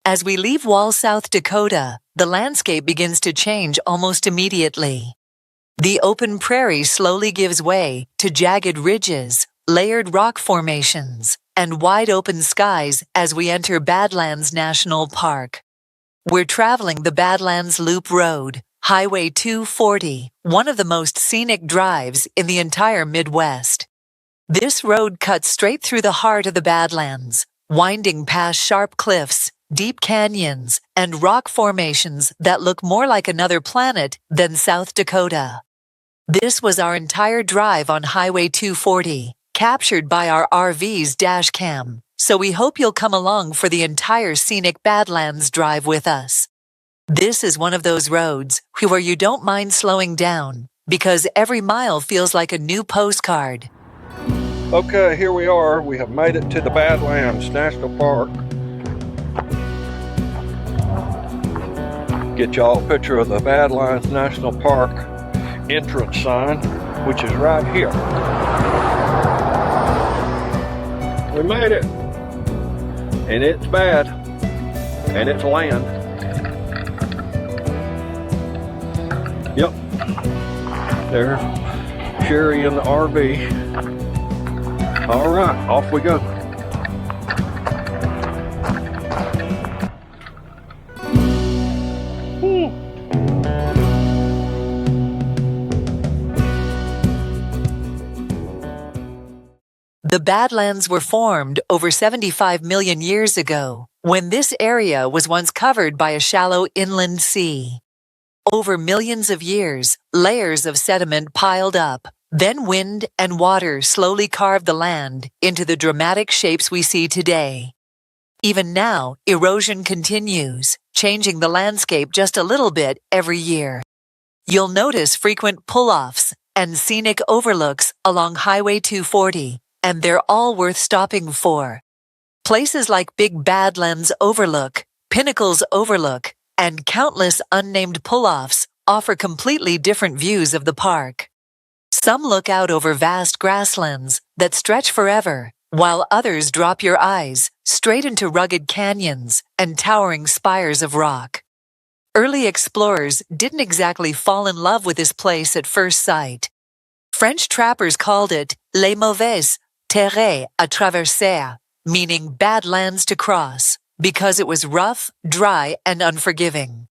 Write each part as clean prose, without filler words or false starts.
As we leave Wall, South Dakota, the landscape begins to change almost immediately. The open prairie slowly gives way to jagged ridges, layered rock formations, and wide open skies as we enter Badlands National Park. We're traveling the Badlands Loop Road, Highway 240, one of the most scenic drives in the entire Midwest. This road cuts straight through the heart of the Badlands, winding past sharp cliffs, deep canyons, and rock formations that look more like another planet than South Dakota. This was our entire drive on Highway 240, captured by our RV's dash cam, so we hope you'll come along for the entire scenic Badlands drive with us. This is one of those roads where you don't mind slowing down, because every mile feels like a new postcard. Okay, here we are. We have made it to the Badlands National Park. Get y'all a picture of the Badlands National Park entrance sign, which is right here. We made it. And it's bad. And it's land. Yep. There's Sherry in the RV. All right, off we go. The Badlands were formed over 75 million years ago, when this area was once covered by a shallow inland sea. Over millions of years, layers of sediment piled up, then wind and water slowly carved the land into the dramatic shapes we see today. Even now, erosion continues, changing the landscape just a little bit every year. You'll notice frequent pull-offs and scenic overlooks along Highway 240, and they're all worth stopping for. Places like Big Badlands Overlook, Pinnacles Overlook, and countless unnamed pull-offs offer completely different views of the park. Some look out over vast grasslands that stretch forever, while others drop your eyes straight into rugged canyons and towering spires of rock. Early explorers didn't exactly fall in love with this place at first sight. French trappers called it les mauvaises terres à traverser, meaning bad lands to cross, because it was rough, dry, and unforgiving.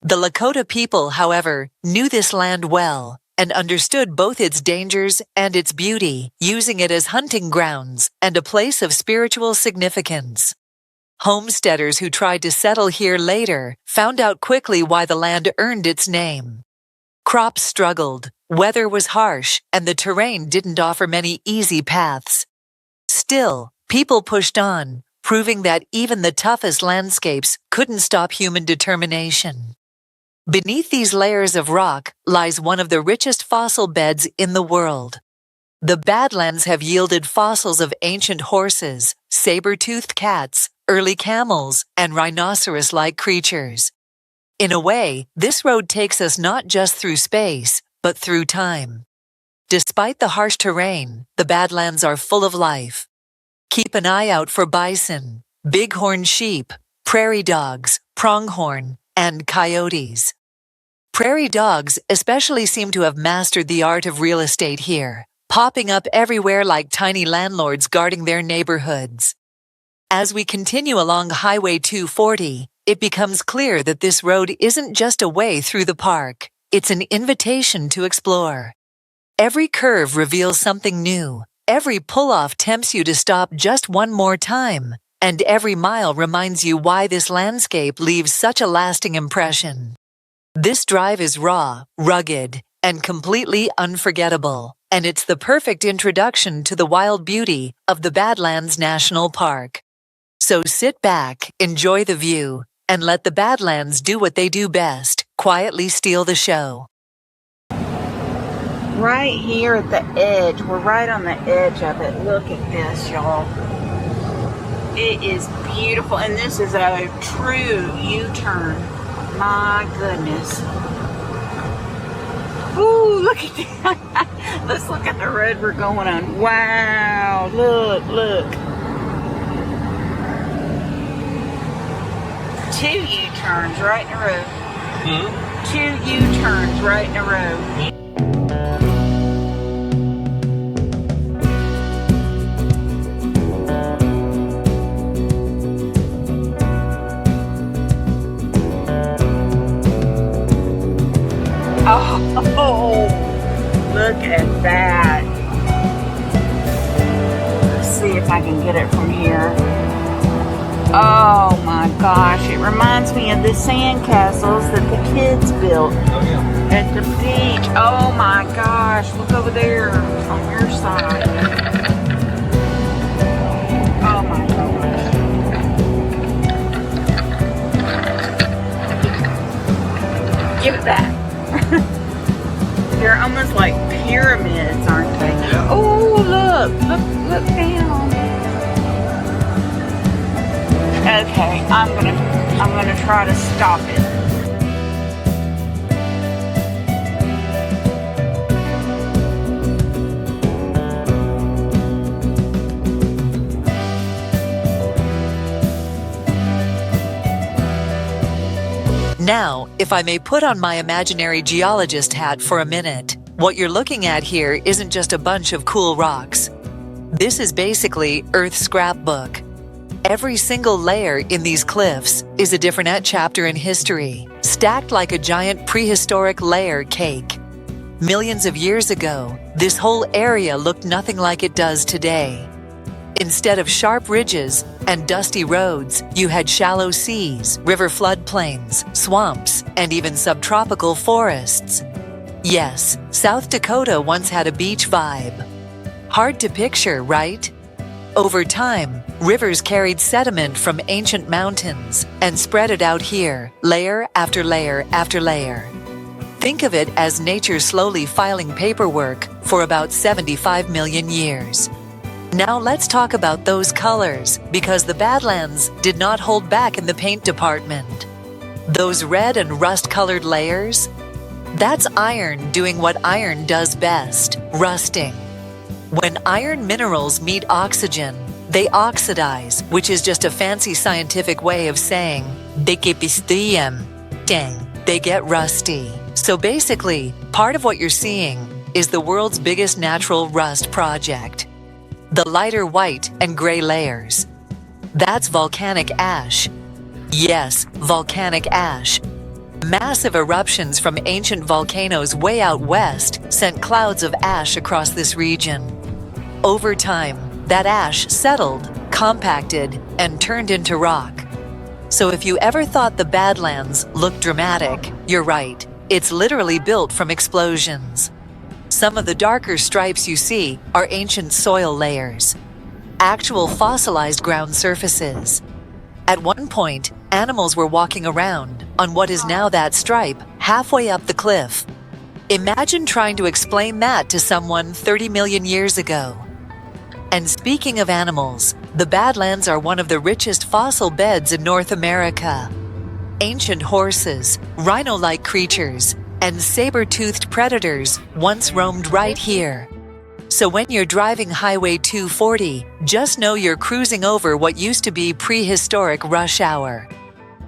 The Lakota people, however, knew this land well and understood both its dangers and its beauty, using it as hunting grounds and a place of spiritual significance. Homesteaders who tried to settle here later found out quickly why the land earned its name. Crops struggled, weather was harsh, and the terrain didn't offer many easy paths. Still, people pushed on, proving that even the toughest landscapes couldn't stop human determination. Beneath these layers of rock lies one of the richest fossil beds in the world. The Badlands have yielded fossils of ancient horses, saber-toothed cats, early camels, and rhinoceros-like creatures. In a way, this road takes us not just through space, but through time. Despite the harsh terrain, the Badlands are full of life. Keep an eye out for bison, bighorn sheep, prairie dogs, pronghorn, and coyotes. Prairie dogs especially seem to have mastered the art of real estate here, popping up everywhere like tiny landlords guarding their neighborhoods. As we continue along Highway 240, it becomes clear that this road isn't just a way through the park, it's an invitation to explore. Every curve reveals something new, every pull-off tempts you to stop just one more time, and every mile reminds you why this landscape leaves such a lasting impression. This drive is raw, rugged, and completely unforgettable, and it's the perfect introduction to the wild beauty of the Badlands National Park. So sit back, enjoy the view, and let the Badlands do what they do best, quietly steal the show. Right here at the edge, we're right on the edge of it. Look at this, y'all. It is beautiful, and this is a true U-turn. My goodness. Ooh, look at that. Let's look at the road we're going on. Wow, look. 2 U-turns right in a row. Hmm? 2 U-turns right in a row. Oh, look at that. Let's see if I can get it from here. Oh my gosh, it reminds me of the sand castles that the kids built at the beach. Oh my gosh, look over there on your side. Oh my gosh. Give it back. They're almost like pyramids, aren't they? Yeah. Oh, look down. Okay, I'm gonna try to stop it. Now, if I may put on my imaginary geologist hat for a minute, what you're looking at here isn't just a bunch of cool rocks. This is basically Earth's scrapbook. Every single layer in these cliffs is a different chapter in history, stacked like a giant prehistoric layer cake. Millions of years ago, this whole area looked nothing like it does today. Instead of sharp ridges and dusty roads, you had shallow seas, river floodplains, swamps, and even subtropical forests. Yes, South Dakota once had a beach vibe. Hard to picture, right? Over time, rivers carried sediment from ancient mountains and spread it out here, layer after layer after layer. Think of it as nature slowly filing paperwork for about 75 million years. Now let's talk about those colors, because the Badlands did not hold back in the paint department. Those red and rust-colored layers? That's iron doing what iron does best, rusting. When iron minerals meet oxygen, they oxidize, which is just a fancy scientific way of saying they get rusty. So basically, part of what you're seeing is the world's biggest natural rust project. The lighter white and gray layers. That's volcanic ash. Yes, volcanic ash. Massive eruptions from ancient volcanoes way out west sent clouds of ash across this region. Over time, that ash settled, compacted, and turned into rock. So if you ever thought the Badlands looked dramatic, you're right. It's literally built from explosions. Some of the darker stripes you see are ancient soil layers, actual fossilized ground surfaces. At one point, animals were walking around on what is now that stripe halfway up the cliff. Imagine trying to explain that to someone 30 million years ago. And speaking of animals, the Badlands are one of the richest fossil beds in North America. Ancient horses, rhino-like creatures, and saber-toothed predators once roamed right here. So when you're driving Highway 240, just know you're cruising over what used to be prehistoric rush hour.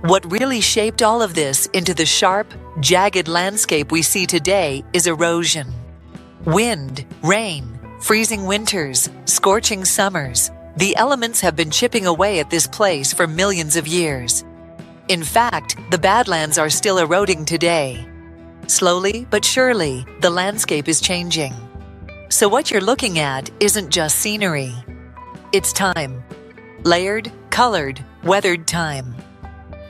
What really shaped all of this into the sharp, jagged landscape we see today is erosion. Wind, rain, freezing winters, scorching summers. The elements have been chipping away at this place for millions of years. In fact, the Badlands are still eroding today. Slowly but surely, the landscape is changing. So what you're looking at isn't just scenery. It's time. Layered, colored, weathered time.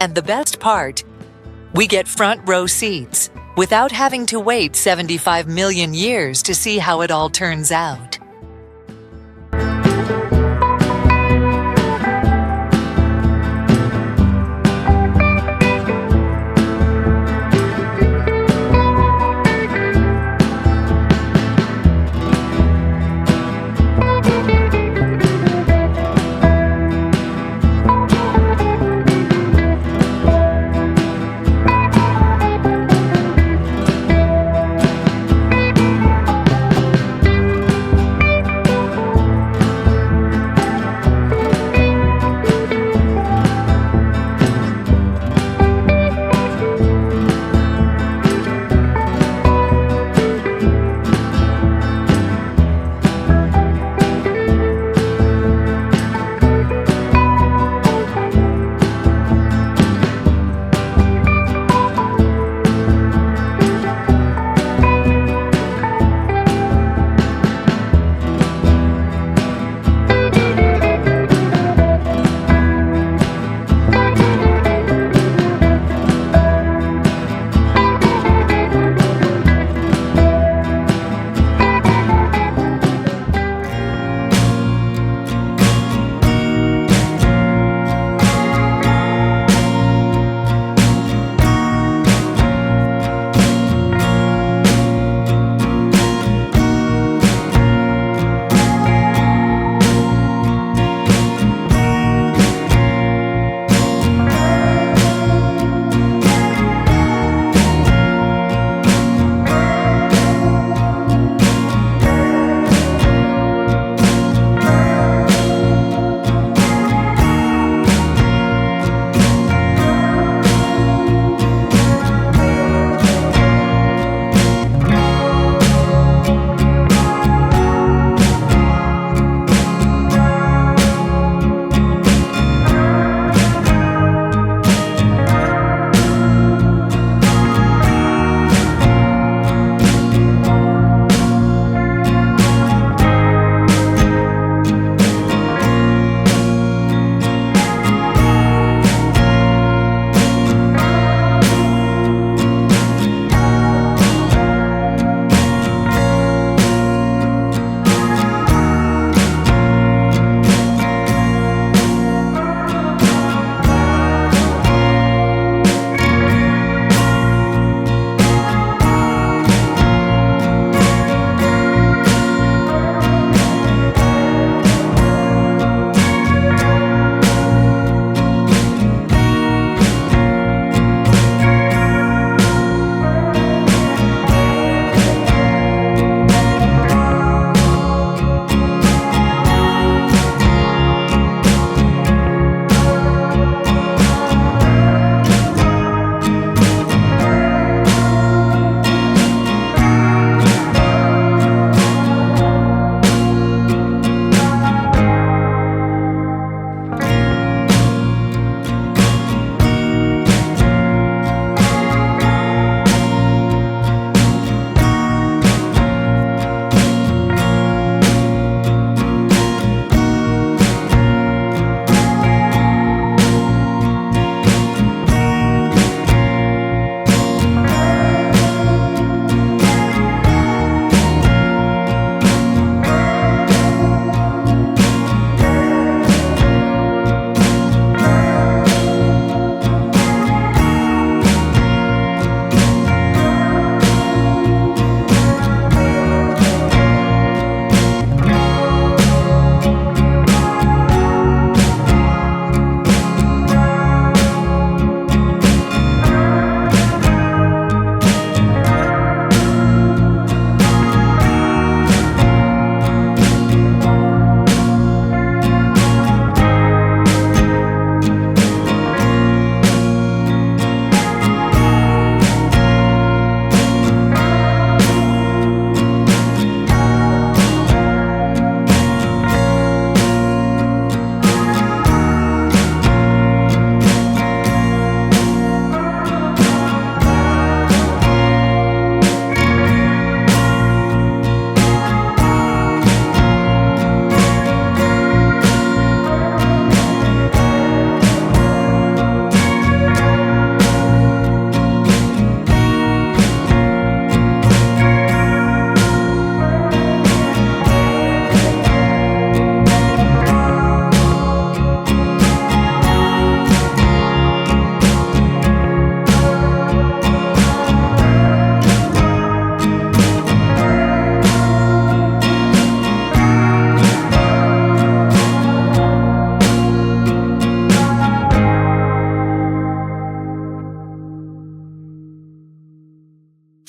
And the best part, we get front row seats without having to wait 75 million years to see how it all turns out.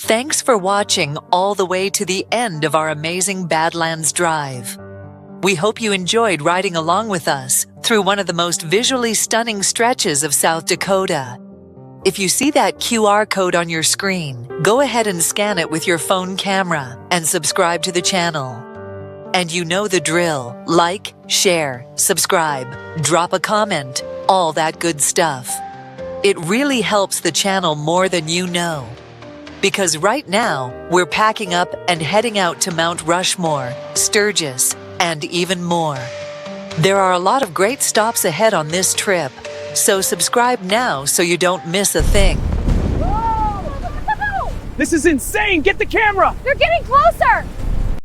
Thanks for watching all the way to the end of our amazing Badlands Drive. We hope you enjoyed riding along with us through one of the most visually stunning stretches of South Dakota. If you see that QR code on your screen, go ahead and scan it with your phone camera and subscribe to the channel. And you know the drill. Like, share, subscribe, drop a comment, all that good stuff. It really helps the channel more than you know. Because right now, we're packing up and heading out to Mount Rushmore, Sturgis, and even more. There are a lot of great stops ahead on this trip, so subscribe now so you don't miss a thing. Whoa! This is insane! Get the camera! They're getting closer!